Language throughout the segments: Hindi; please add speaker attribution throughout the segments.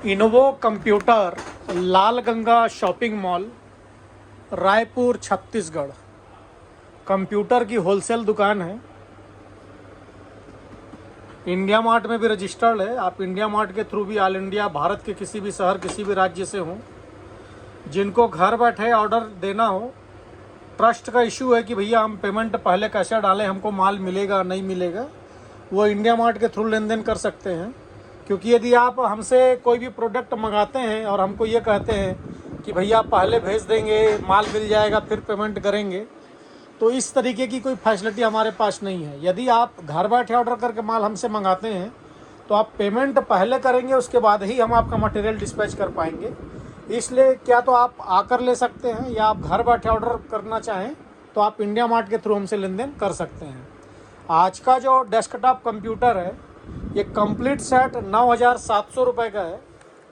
Speaker 1: इनोवो computer, Lal Ganga shopping mall, Raipur Chhattisgarh. Computer की होलसेल दुकान है। इंडिया मार्ट में भी रजिस्टर्ड है। आप इंडिया मार्ट के थ्रू भी ऑल इंडिया भारत के किसी भी शहर किसी भी राज्य से हों, जिनको घर बैठे ऑर्डर देना हो, ट्रस्ट का इशू है कि भैया हम पेमेंट पहले कैसे डालें, हमको माल मिलेगा नहीं मिलेगा, वो इंडिया मार्ट के थ्रू लेन देन कर सकते हैं। क्योंकि यदि आप हमसे कोई भी प्रोडक्ट मंगाते हैं और हमको ये कहते हैं कि भैया आप पहले भेज देंगे, माल मिल जाएगा फिर पेमेंट करेंगे, तो इस तरीके की कोई फैसिलिटी हमारे पास नहीं है। यदि आप घर बैठे ऑर्डर करके माल हमसे मंगाते हैं तो आप पेमेंट पहले करेंगे, उसके बाद ही हम आपका मटेरियल डिस्पैच कर पाएंगे। इसलिए क्या तो आप आकर ले सकते हैं, या आप घर बैठे ऑर्डर करना चाहें तो आप इंडिया मार्ट के थ्रू हमसे लेन देन कर सकते हैं। आज का जो डेस्कटॉप कंप्यूटर है ये कंप्लीट सेट 9,700 रुपये का है।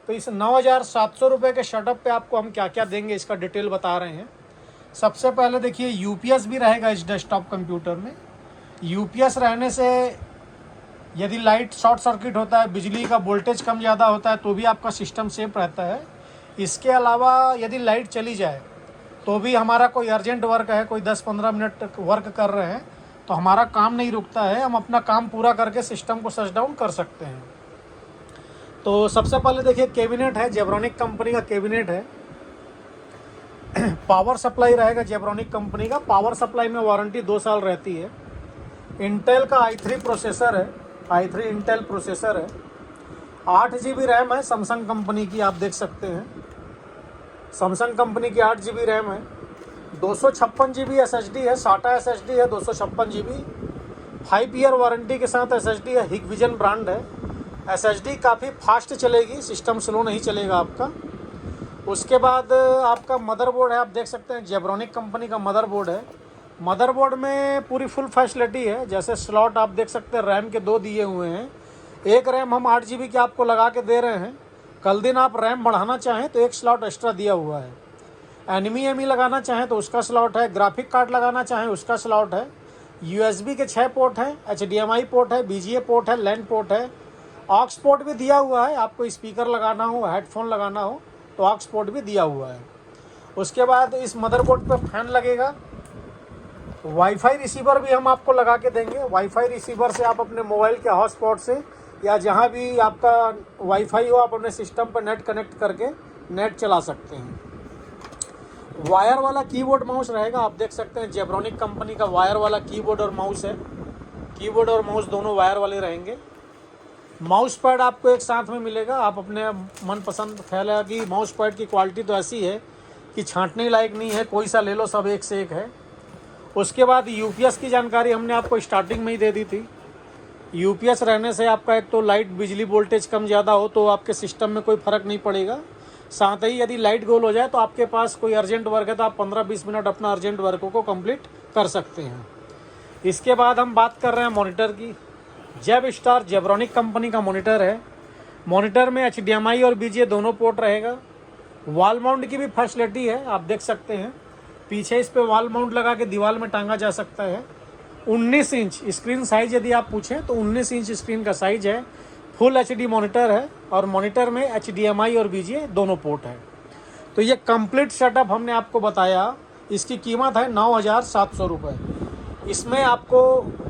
Speaker 1: तो इस 9,700 रुपये के सेटअप पे आपको हम क्या क्या देंगे इसका डिटेल बता रहे हैं। सबसे पहले देखिए, यूपीएस भी रहेगा इस डेस्कटॉप कंप्यूटर में। यूपीएस रहने से यदि लाइट शॉर्ट सर्किट होता है, बिजली का वोल्टेज कम ज़्यादा होता है, तो भी आपका सिस्टम सेफ रहता है। इसके अलावा यदि लाइट चली जाए तो भी हमारा कोई अर्जेंट वर्क है, कोई 10-15 मिनट वर्क कर रहे हैं, तो हमारा काम नहीं रुकता है, हम अपना काम पूरा करके सिस्टम को शट डाउन कर सकते हैं। तो सबसे पहले देखिए, कैबिनेट है, जेब्रॉनिक कंपनी का कैबिनेट है। पावर सप्लाई रहेगा जेब्रॉनिक कंपनी का। पावर सप्लाई में वारंटी 2 साल रहती है। इंटेल का i3 प्रोसेसर है, i3 इंटेल प्रोसेसर है। 8 GB रैम है, सैमसंग कंपनी की, आप देख सकते हैं सैमसंग कंपनी की 8 GB रैम है। 256 GB SSD है, SATA SSD है 256 GB। 5 ईयर वारंटी के साथ SSD है, हिकविजन ब्रांड है। SSD काफ़ी फास्ट चलेगी, सिस्टम स्लो नहीं चलेगा आपका। उसके बाद आपका मदरबोर्ड है, आप देख सकते हैं जेब्रॉनिक कंपनी का मदरबोर्ड है। मदरबोर्ड में पूरी फुल फैसिलिटी है। जैसे स्लॉट आप देख सकते हैं, रैम के 2 दिए हुए हैं। एक रैम हम 8 GB की आपको लगा के दे रहे हैं। कल दिन आप रैम बढ़ाना चाहें तो एक स्लॉट एक्स्ट्रा दिया हुआ है। NVMe लगाना चाहें तो उसका स्लॉट है। ग्राफिक कार्ड लगाना चाहें उसका स्लॉट है। USB के 6 पोर्ट हैं, HDMI पोर्ट है, BGA पोर्ट है, LAN पोर्ट है। ऑक्स पोर्ट भी दिया हुआ है, आपको स्पीकर लगाना हो, हेडफोन लगाना हो तो ऑक्स पोर्ट भी दिया हुआ है। उसके बाद इस मदरबोर्ड पे फैन लगेगा। वाईफाई रिसीवर भी हम आपको लगा के देंगे। वाईफाई रिसीवर से आप अपने मोबाइल के हॉटस्पॉट से या जहाँ भी आपका वाईफाई हो, आप अपने सिस्टम पर नेट कनेक्ट करके नेट चला सकते हैं। वायर वाला कीबोर्ड माउस रहेगा, आप देख सकते हैं जेब्रॉनिक कंपनी का वायर वाला कीबोर्ड और माउस है। कीबोर्ड और माउस दोनों वायर वाले रहेंगे। माउस पैड आपको एक साथ में मिलेगा। आप अपने मनपसंद ख्याल है कि माउस पैड की क्वालिटी तो ऐसी है कि छांटने लायक नहीं है, कोई सा ले लो सब एक से एक है। उसके बाद यूपीएस की जानकारी हमने आपको स्टार्टिंग में ही दे दी थी। यूपीएस रहने से आपका एक तो लाइट बिजली वोल्टेज कम ज़्यादा हो तो आपके सिस्टम में कोई फ़र्क नहीं पड़ेगा। साथ ही यदि लाइट गोल हो जाए तो आपके पास कोई अर्जेंट वर्क है तो आप 15-20 मिनट अपना अर्जेंट वर्क को कंप्लीट कर सकते हैं। इसके बाद हम बात कर रहे हैं मॉनिटर की। जेब स्टार जेब्रॉनिक कंपनी का मॉनिटर है। मॉनिटर में HDMI और BGA दोनों पोर्ट रहेगा। वॉल माउंट की भी फैसिलिटी है, आप देख सकते हैं पीछे इस पे वॉल माउंट लगा के दीवार में टांगा जा सकता है। 19 इंच स्क्रीन साइज यदि आप पूछें तो 19 इंच स्क्रीन का साइज है। फुल HD मॉनिटर है और मॉनिटर में HDMI और BGA दोनों पोर्ट है। तो ये कंप्लीट सेटअप हमने आपको बताया। इसकी कीमत है 9,700 रुपये। इसमें आपको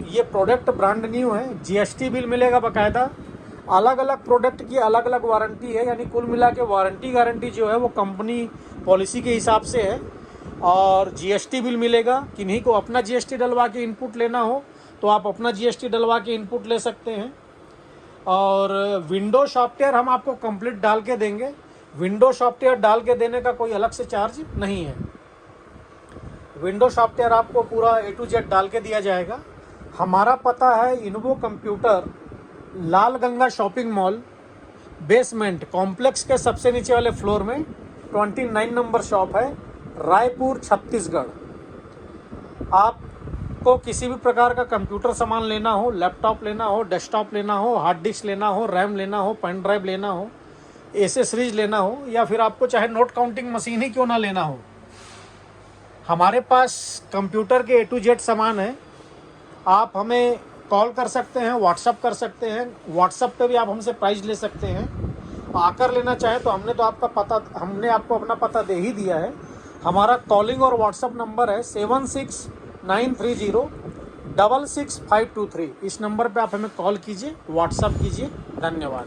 Speaker 1: ये प्रोडक्ट ब्रांड न्यू है, GST बिल मिलेगा बाकायदा। अलग अलग प्रोडक्ट की अलग अलग वारंटी है, यानी कुल मिला के वारंटी गारंटी जो है वो कंपनी पॉलिसी के हिसाब से है। और GST बिल मिलेगा। किन्हीं को अपना GST डलवा के इनपुट लेना हो तो आप अपना GST डलवा के इनपुट ले सकते हैं। और विंडो सॉफ्टवेयर हम आपको कंप्लीट डाल के देंगे। विंडो सॉफ्टवेयर डाल के देने का कोई अलग से चार्ज नहीं है। विंडो सॉफ्टवेयर आपको पूरा A to Z डाल के दिया जाएगा। हमारा पता है Innovo computer, Lal Ganga shopping mall, basement complex के सबसे नीचे वाले फ्लोर में 29 नंबर शॉप है, रायपुर छत्तीसगढ़। आपको किसी भी प्रकार का कंप्यूटर सामान लेना हो, लैपटॉप लेना हो, डेस्कटॉप लेना हो, हार्ड डिस्क लेना हो, रैम लेना हो, पेन ड्राइव लेना हो, एसेसरीज लेना हो, या फिर आपको चाहे नोट काउंटिंग मशीन ही क्यों ना लेना हो, हमारे पास कंप्यूटर के A to Z सामान है। आप हमें कॉल कर सकते हैं, व्हाट्सअप कर सकते हैं। व्हाट्सअप पे भी आप हमसे प्राइस ले सकते हैं। आप आकर लेना चाहें तो हमने आपको अपना पता दे ही दिया है। हमारा कॉलिंग और व्हाट्सअप नंबर है 7693066523। इस नंबर पे आप हमें कॉल कीजिए, व्हाट्सअप कीजिए। धन्यवाद।